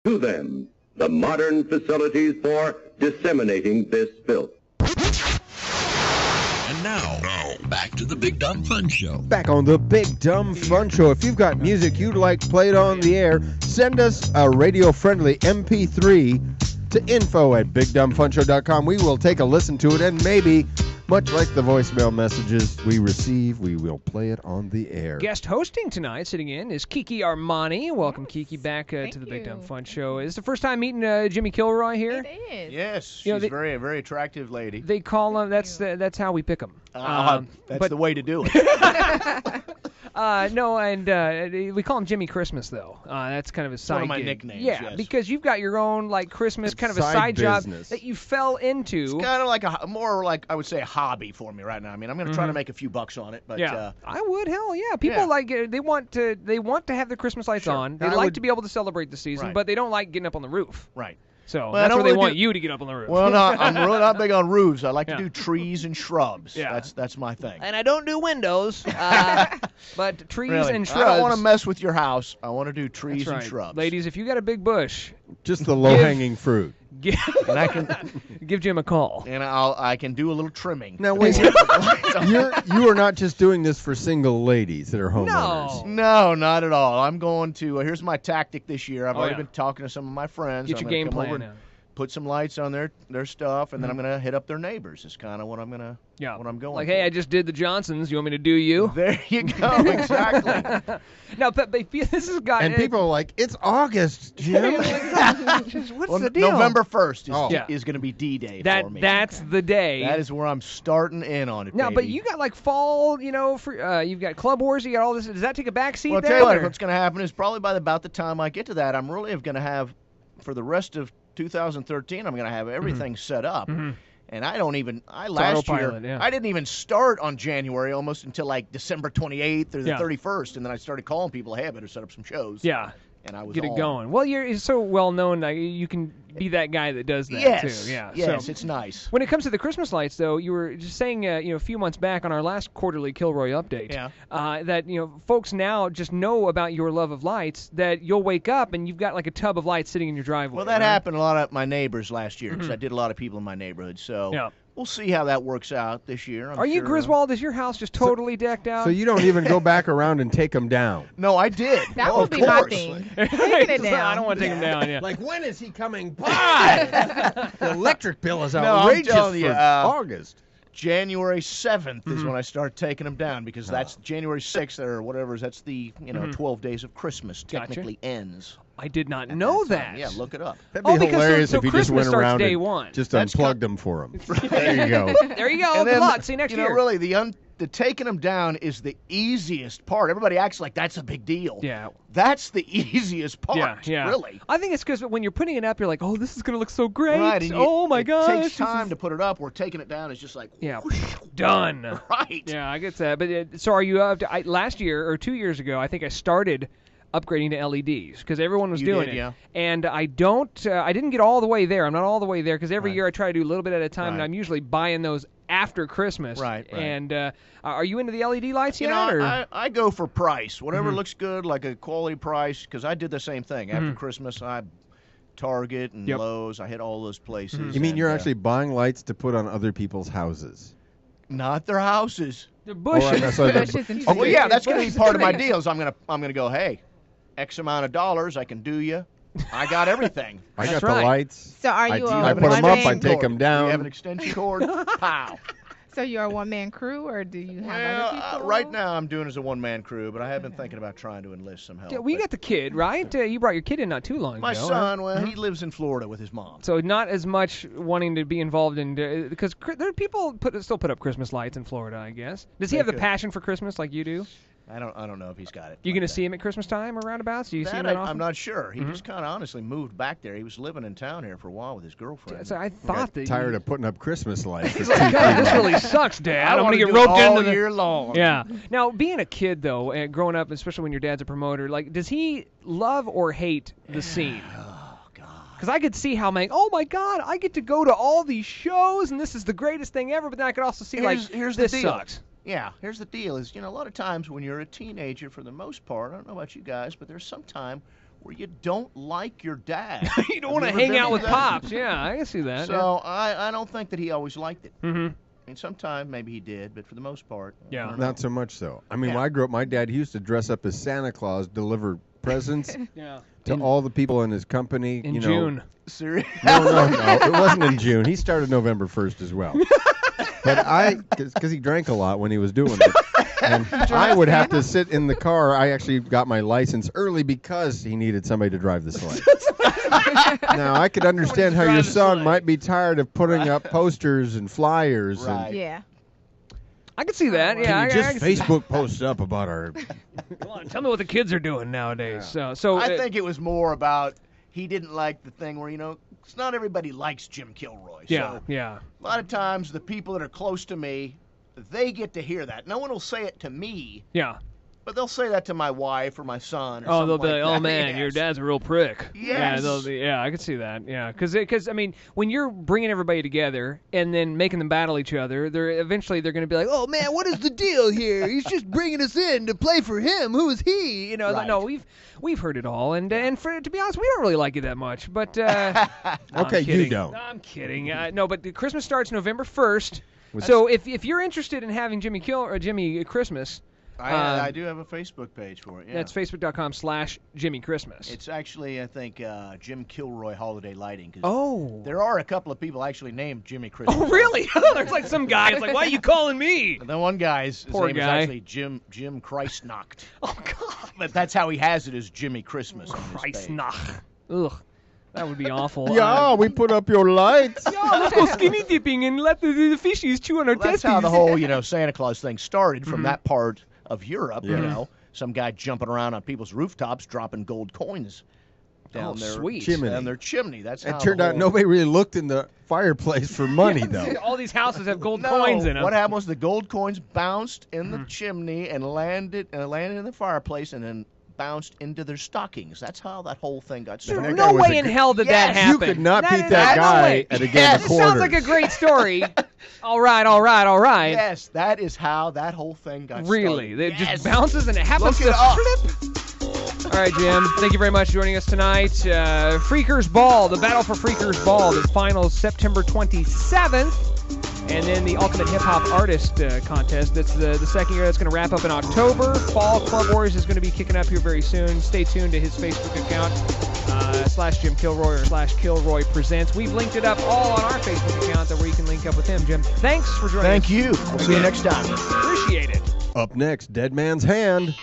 To them, the modern facilities for disseminating this filth. And now, back to the Big Dumb Fun Show. Back on the Big Dumb Fun Show. If you've got music you'd like played on the air, send us a radio-friendly MP3 to info@bigdumbfunshow.com. We will take a listen to it, and maybe, much like the voicemail messages we receive, we will play it on the air. Guest hosting tonight, sitting in, is Kiki Armani. Welcome, Kiki, back to the Big Dumb Fun Show. Is this the first time meeting Jimmy Kilroy here? It is. Yes, she's a very, very attractive lady. They call him, that's how we pick him. That's the way to do it. We call him Jimmy Christmas, though. That's kind of a side One of my gig. nicknames, Yeah, yes. because you've got your own, like, Christmas kind of a Side side job business. that you fell into. It's kind of like more like, I would say, a hobby for me right now. I mean, I'm going to try to make a few bucks on it, but Yeah, I would. Hell yeah. People like it. They want to have their Christmas lights on. They like to be able to celebrate the season, but they don't like getting up on the roof. right. So Well, that's I don't where they really want do- you to get up on the roof. Well, no, I'm really not big on roofs. I like Yeah. to do trees and shrubs. Yeah. That's my thing. And I don't do windows, but trees Really. and shrubs. I don't want to mess with your house. I want to do trees That's right. and shrubs. Ladies, if you got a big bush, Just the low-hanging fruit. give, And I can give Jim a call. and I can do a little trimming. Now, wait, you are not just doing this for single ladies that are homeowners. No, not at all. I'm going to. Here's my tactic this year. I've already yeah. been talking to some of my friends. Get I'm your gonna game come over plan and now. Put some lights on their stuff, and then I'm going to hit up their neighbors. Is kind of what I'm going to. Yeah. What I'm going. Like, for. hey, I just did the Johnsons. You want me to do you? There you go. Exactly. No, but this has got. And people are like, it's August, Jim. What's Well, the deal? November 1st Yeah. is going to be D-Day for me. That's the day. That is where I'm starting in on it. No, baby. but you got like fall, for you've got Club Wars, you got all this. Does that take a back seat Well, there? tell you what, or- what's going to happen is probably by about the time I get to that, I'm really going to have, for the rest of 2013, I'm going to have everything set up. And last year, autopilot, yeah. I didn't even start on January almost until like December 28th or the 31st, and then I started calling people, hey, I better set up some shows. Yeah. And I was Get it on. going. Well, you're so well known that you can be that guy that does that Yes. too. Yeah. Yes, So, it's nice. when it comes to the Christmas lights, though, you were just saying, a few months back on our last quarterly Kilroy update, that folks now just know about your love of lights. That you'll wake up and you've got like a tub of lights sitting in your driveway. Well, that right? happened a lot of my neighbors last year because I did a lot of people in my neighborhood. So Yeah. we'll see how that works out this year. Are you Griswold? Is your house just totally decked out? So you don't even go back around and take them down. No, I did. That Oh, would of be my course. thing. Taking it down. I don't want to take them down. Yeah. Like, when is he coming by? The electric bill is I'm outrageous telling you, for August. January 7th is when I start taking them down because that's January 6th or whatever. That's the 12 days of Christmas technically ends. I did not know that. Yeah, look it up. That'd be because hilarious so if you just Christmas went starts around day and one. just That's unplugged them for him. There you go. There you go. And Good then, luck. See you next year. Really, the taking them down is the easiest part. Everybody acts like that's a big deal. Yeah. That's the easiest part. Yeah. Really. I think it's because when you're putting it up, you're like, oh, this is going to look so great. Right. And oh, my gosh. It takes time to put it up. Where taking it down is just like whoosh, done. Right. Yeah, I get that. But so are you up to, last year or 2 years ago, I think I started upgrading to LEDs because everyone was doing did, it. yeah. And I didn't get all the way there. I'm not all the way there because every year I try to do a little bit at a time, and Right. I'm usually buying those after Christmas. Right. And are you into the LED lights You yet? know, or? I go for price. Whatever looks good, like a quality price, because I did the same thing. After Christmas, I Target and Yep. Lowe's, I hit all those places. You mean and, you're actually buying lights to put on other people's houses? not their houses. The Or bushes. I'm sorry, Bushes and Oh, well, trees. yeah, that's going to be part of my deals. I'm gonna go, hey, X amount of dollars, I can do you. I got everything. I got That's the right. lights. So are I you do a have put 'em up, I one-man? take 'em down. Do you have an extension cord? Pow. So you're a one-man crew, or do you have other Well, people? right now I'm doing as a one-man crew, but I have been thinking about trying to enlist some help. Yeah, well, you But got the kid, right? You brought your kid in not too long my ago. son, well, he lives in Florida with his mom. So not as much wanting to be involved in because there are people still put up Christmas lights in Florida, I guess. Does he They have the could. passion for Christmas like you do? I don't know if he's got it. You like going to that. see him at Christmas time or roundabouts? Do you see him That that often? I'm not sure. He just kind of honestly moved back there. He was living in town here for a while with his girlfriend. So I Got thought that tired of putting up Christmas lights. For God, this really sucks, Dad. I'm wanna gonna get do it roped all into the year long. Yeah. Now, being a kid though, and growing up, especially when your dad's a promoter, like, does he love or hate the scene? Oh God. Because I could see how, oh my God, I get to go to all these shows, and this is the greatest thing ever. But then I could also see Here's this the deal. sucks. Yeah, here's the deal is, a lot of times when you're a teenager, for the most part, I don't know about you guys, but there's some time where you don't like your dad. You don't want to hang out with Pops. Yeah, I can see that. So I don't think that he always liked it. Mm-hmm. I mean, sometime maybe he did, but for the most part, Yeah. I don't know. Not so much so. I mean, when I grew up, my dad, he used to dress up as Santa Claus, deliver presents Yeah. to all the people in his company. In you know. June. Serious? No, it wasn't in June. He started November 1st as well. But because he drank a lot when he was doing it. And I would have to sit in the car. I actually got my license early because he needed somebody to drive the sleigh. Now, I could understand how your son might be tired of putting up posters and flyers. Right. Yeah. I can see that. Yeah. And I just can see Facebook posts up about our... Come on, tell me what the kids are doing nowadays. So I think it was more about he didn't like the thing where, 'cause not everybody likes Jim Kilroy. Yeah. So Yeah. a lot of times the people that are close to me, they get to hear that. No one will say it to me, Yeah. but they'll say that to my wife or my son. Or Oh, they'll something be like, like oh that. man, Yes. your dad's a real prick. Yes. Yeah, I could see that. Yeah, because I mean, when you're bringing everybody together and then making them battle each other, they're going to be like, oh man, what is the deal here? He's just bringing us in to play for him. Who is he? You know, Right. no, we've heard it all, and to be honest, we don't really like you that much. But no, I'm Okay, you kidding. don't. No, I'm kidding. No, but the Christmas starts November 1st. So if you're interested in having Jimmy Christmas. I do have a Facebook page for it. Yeah. That's facebook.com/Jimmy Christmas. It's actually, I think, Jim Kilroy Holiday Lighting. 'Cause Oh. there are a couple of people actually named Jimmy Christmas. Oh, really? There's like some guy. It's like, why are you calling me? The one guy's his Poor name guy. is actually Jim Christnacht. Oh, God. But that's how he has it, is Jimmy Christmas. on his page. Christnach. Ugh. That would be awful. Yeah, we put up your lights. Let's go skinny dipping and let the fishies chew on our Well, that's testes. how the whole, Santa Claus thing started from that part of Europe. Yeah. Some guy jumping around on people's rooftops dropping gold coins down their sweet. Chimney. down their chimney. That's how It turned out nobody really looked in the fireplace for money, though. All these houses have gold No, coins in them. what happened was the gold coins bounced in the chimney and landed in the fireplace and then bounced into their stockings. That's how that whole thing got started. That No guy was way a in gr- hell did that Yes, happen. You could not beat is- that no guy way. at a game Yes. of It sounds like quarters. a great story. All right. Yes, that is how that whole thing got Really? started. It Yes. just bounces and it happens Look to it up. flip. All right, Jim. Thank you very much for joining us tonight. Freakers Ball, the Battle for Freakers Ball, the finals September 27th. And then the Ultimate Hip Hop Artist Contest. That's the second year. That's going to wrap up in October. Fall Club Wars is going to be kicking up here very soon. Stay tuned to his Facebook account, /Jim Kilroy or /Kilroy Presents. We've linked it up all on our Facebook account where you can link up with him, Jim. Thanks for joining us. Thank you. We'll see you next time. Appreciate it. Up next, Dead Man's Hand.